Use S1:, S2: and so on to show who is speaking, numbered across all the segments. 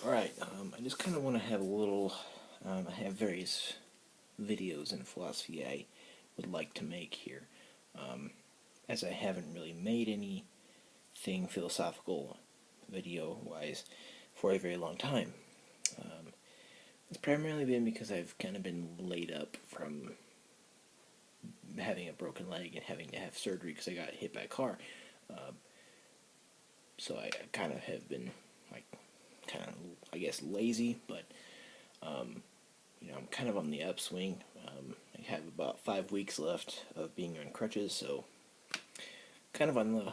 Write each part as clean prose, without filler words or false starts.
S1: Alright, I just kind of want to have a little, I have various videos in philosophy I would like to make here, as I haven't really made anything philosophical video-wise for a very long time. It's primarily been because I've kind of been laid up from having a broken leg and having to have surgery because I got hit by a car. So I kind of have been, like, kind of, I guess, lazy, but I'm kind of on the upswing. I have about 5 weeks left of being on crutches, so kind of on the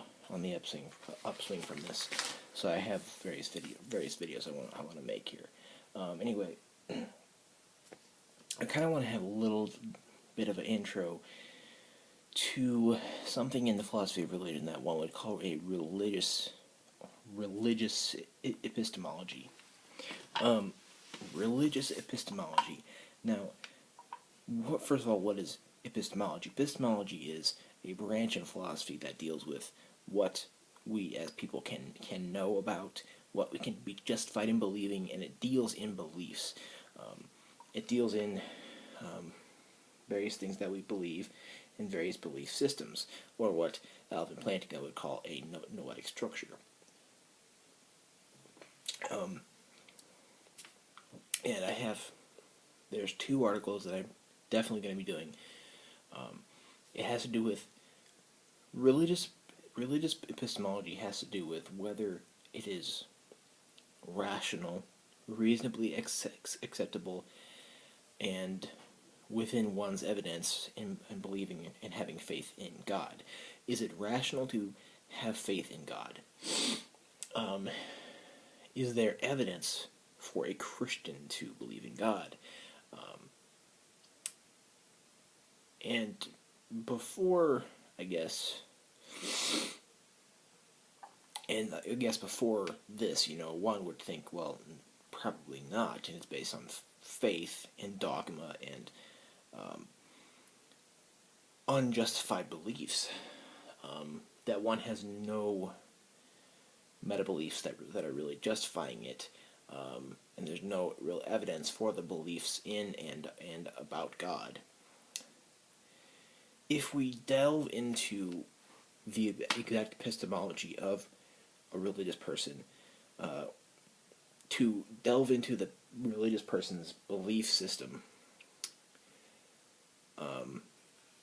S1: upswing from this. So I have various videos I want to make here. Anyway, I kind of want to have a little bit of an intro to something in the philosophy of religion that one would call a religious epistemology. Religious epistemology. Now, first of all, what is epistemology? Epistemology is a branch in philosophy that deals with what we as people can know about, what we can be justified in believing, and it deals in beliefs. It deals in various things that we believe in various belief systems, or what Alvin Plantinga would call a noetic structure. And there's 2 articles that I'm definitely going to be doing. It has to do with religious epistemology has to do with whether it is rational, reasonably acceptable, and within one's evidence in believing and having faith in God. Is it rational to have faith in God? Is there evidence for a Christian to believe in God? And before, before this, one would think, well, probably not, and it's based on faith and dogma and unjustified beliefs, that one has no meta-beliefs that are really justifying it, and there's no real evidence for the beliefs in and about God. If we delve into the exact epistemology of a religious person, to delve into the religious person's belief system,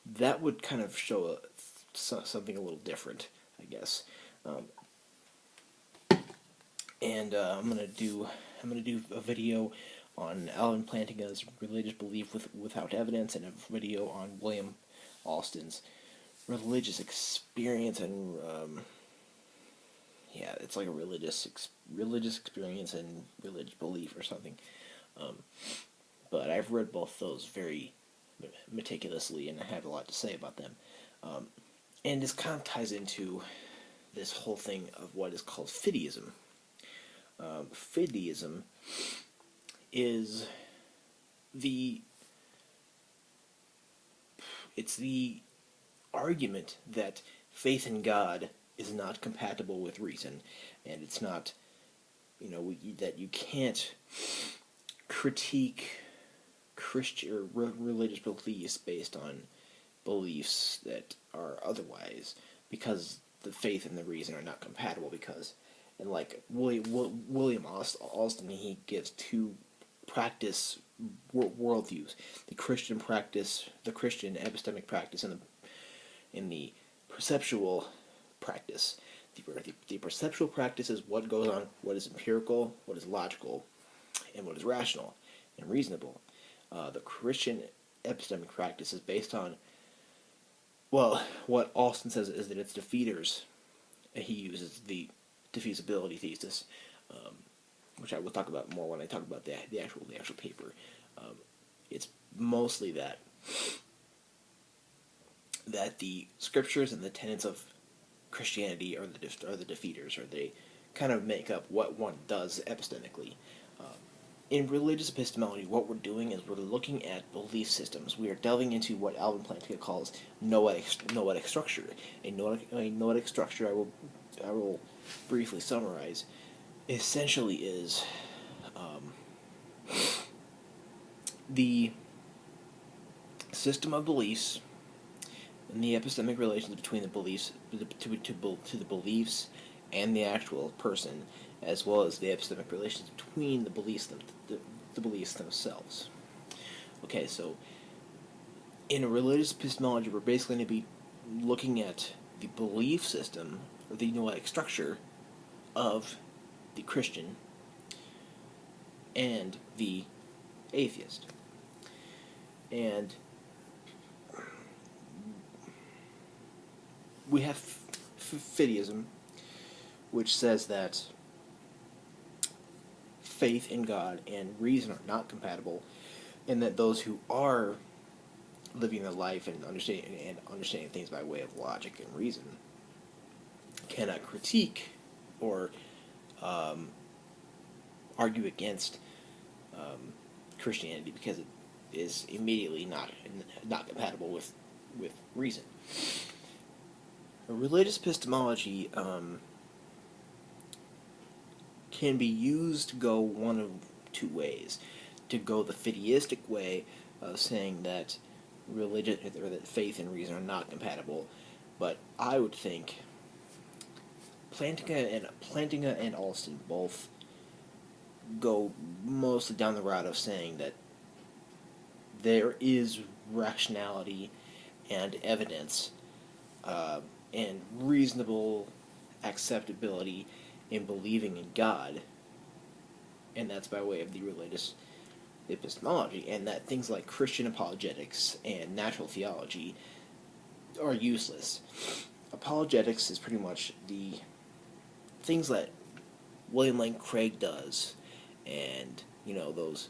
S1: that would kind of show something a little different, I guess. And I'm gonna do a video on Alvin Plantinga's religious belief without evidence, and a video on William Alston's religious experience, and it's like a religious experience and religious belief or something. But I've read both those very meticulously, and I have a lot to say about them. And this kind of ties into this whole thing of what is called fideism. Fideism is the argument that faith in God is not compatible with reason, and it's not, that you can't critique Christian or religious beliefs based on beliefs that are otherwise, because the faith and the reason are not compatible. Because, and like William Alston, he gives 2 practice worldviews: the Christian practice, the Christian epistemic practice, and the perceptual practice. The perceptual practice is what goes on, what is empirical, what is logical, and what is rational and reasonable. The Christian epistemic practice is based on, well, what Alston says is that it's defeaters. He uses the defeasibility thesis, which I will talk about more when I talk about the actual paper. It's mostly that the scriptures and the tenets of Christianity are the defeaters, or they kind of make up what one does epistemically. In religious epistemology, what we're doing is we're looking at belief systems. We are delving into what Alvin Plantinga calls noetic structure. A noetic structure, I will briefly summarize, essentially is The system of beliefs and the epistemic relations between the beliefs to the beliefs and the actual person, as well as the epistemic relations between the beliefs themselves. Okay, so in a religious epistemology, we're basically going to be looking at the belief system, or the noetic structure of the Christian and the atheist. And we have fideism, which says that faith in God and reason are not compatible, and that those who are living their life and understanding things by way of logic and reason cannot critique or argue against Christianity, because it is immediately not compatible with reason. A religious epistemology can be used to go one of two ways. To go the fideistic way of saying that religion or that faith and reason are not compatible, but I would think Plantinga and Alston both go mostly down the route of saying that there is rationality and evidence and reasonable acceptability in believing in God, and that's by way of the religious epistemology, and that things like Christian apologetics and natural theology are useless. Apologetics is pretty much the things that William Lane Craig does, and those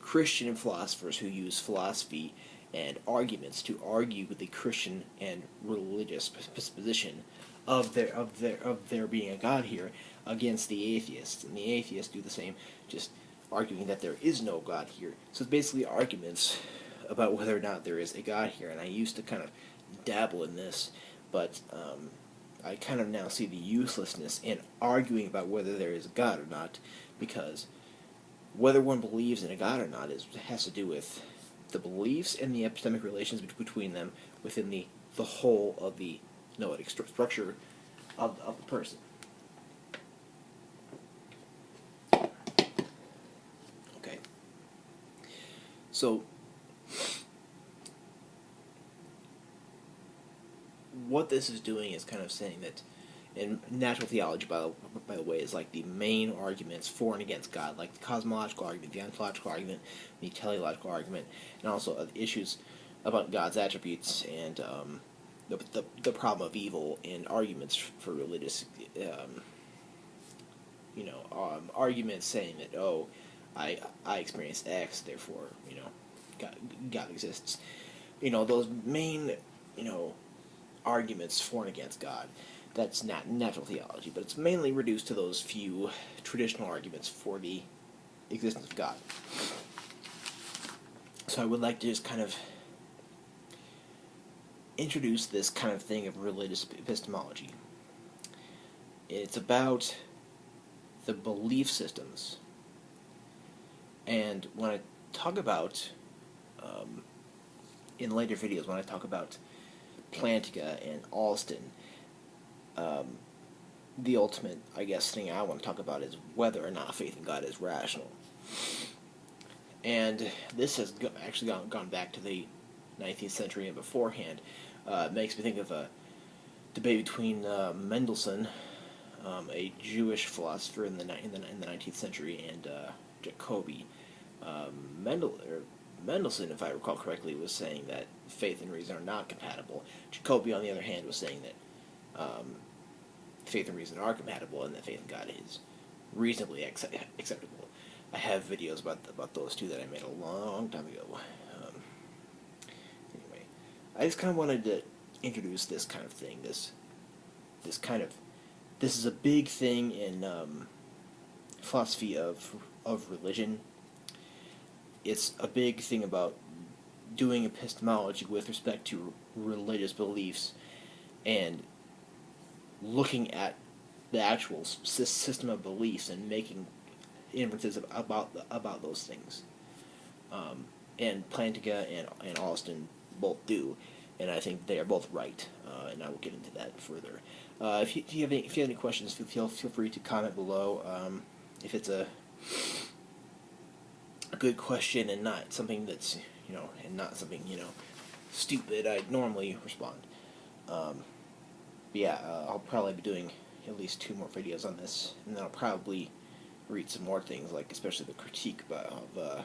S1: Christian philosophers who use philosophy and arguments to argue with the Christian and religious position of there being a God here against the atheists, and the atheists do the same, just arguing that there is no God here. So it's basically arguments about whether or not there is a God here, and I used to kind of dabble in this, but I kind of now see the uselessness in arguing about whether there is a God or not, because whether one believes in a God or not has to do with the beliefs and the epistemic relations between them within the whole of the noetic structure of the person. Okay. So, what this is doing is kind of saying that, in natural theology, by the way, is like the main arguments for and against God, like the cosmological argument, the ontological argument, the teleological argument, and also issues about God's attributes and the problem of evil, and arguments for religious, arguments saying that, I experienced X, therefore, God exists. Those main, arguments for and against God. That's not natural theology, but it's mainly reduced to those few traditional arguments for the existence of God. So I would like to just kind of introduce this kind of thing of religious epistemology. It's about the belief systems. And when I talk about, in later videos, when I talk about Plantinga and Alston, the ultimate, I guess, thing I want to talk about is whether or not faith in God is rational. And this has actually gone back to the 19th century and beforehand. It makes me think of a debate between Mendelssohn, a Jewish philosopher in the 19th century, and Jacobi. Mendelssohn, if I recall correctly, was saying that faith and reason are not compatible. Jacobi, on the other hand, was saying that faith and reason are compatible, and that faith in God is reasonably acceptable. I have videos about those two that I made a long time ago. Anyway, I just kind of wanted to introduce this kind of thing. This is a big thing in philosophy of religion. It's a big thing about doing epistemology with respect to religious beliefs and looking at the actual system of beliefs and making inferences about those things. And Plantinga and Austin both do, and I think they are both right. And I will get into that further. If you have any questions, feel free to comment below. If it's a good question and not something that's and not something stupid, I normally respond. But yeah, I'll probably be doing at least 2 more videos on this, and then I'll probably read some more things, like especially the critique of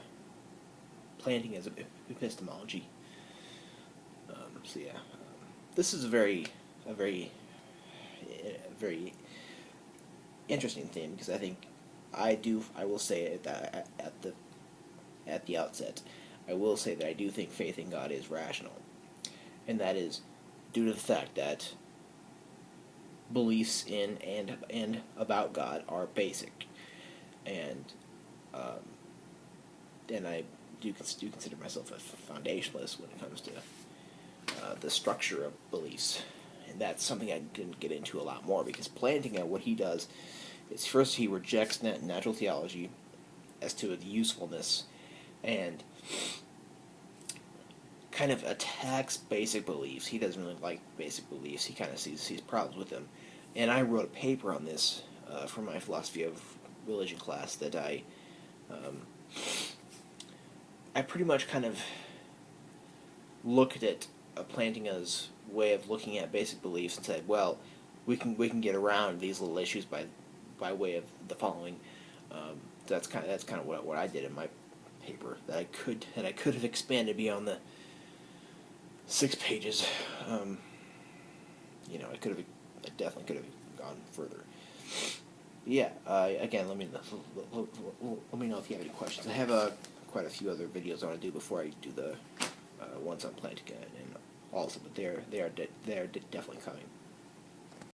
S1: planting as epistemology. So yeah, this is a very interesting thing, because I think I will say it at the outset. I will say that I do think faith in God is rational, and that is due to the fact that beliefs in and about God are basic, and I do consider myself a foundationalist when it comes to the structure of beliefs, and that's something I didn't get into a lot more, because Plantinga, what he does is, first he rejects natural theology as to the usefulness, and kind of attacks basic beliefs. He doesn't really like basic beliefs. He kind of sees problems with them. And I wrote a paper on this for my philosophy of religion class that I pretty much kind of looked at Plantinga's way of looking at basic beliefs and said, well, we can get around these little issues by way of the following. That's kind of what I did in my paper, that I could have expanded beyond the 6 pages. I definitely could have gone further. Yeah. Again, let me know if you have any questions. I have quite a few other videos I want to do before I do the ones on Plantinga and also, but they are definitely coming.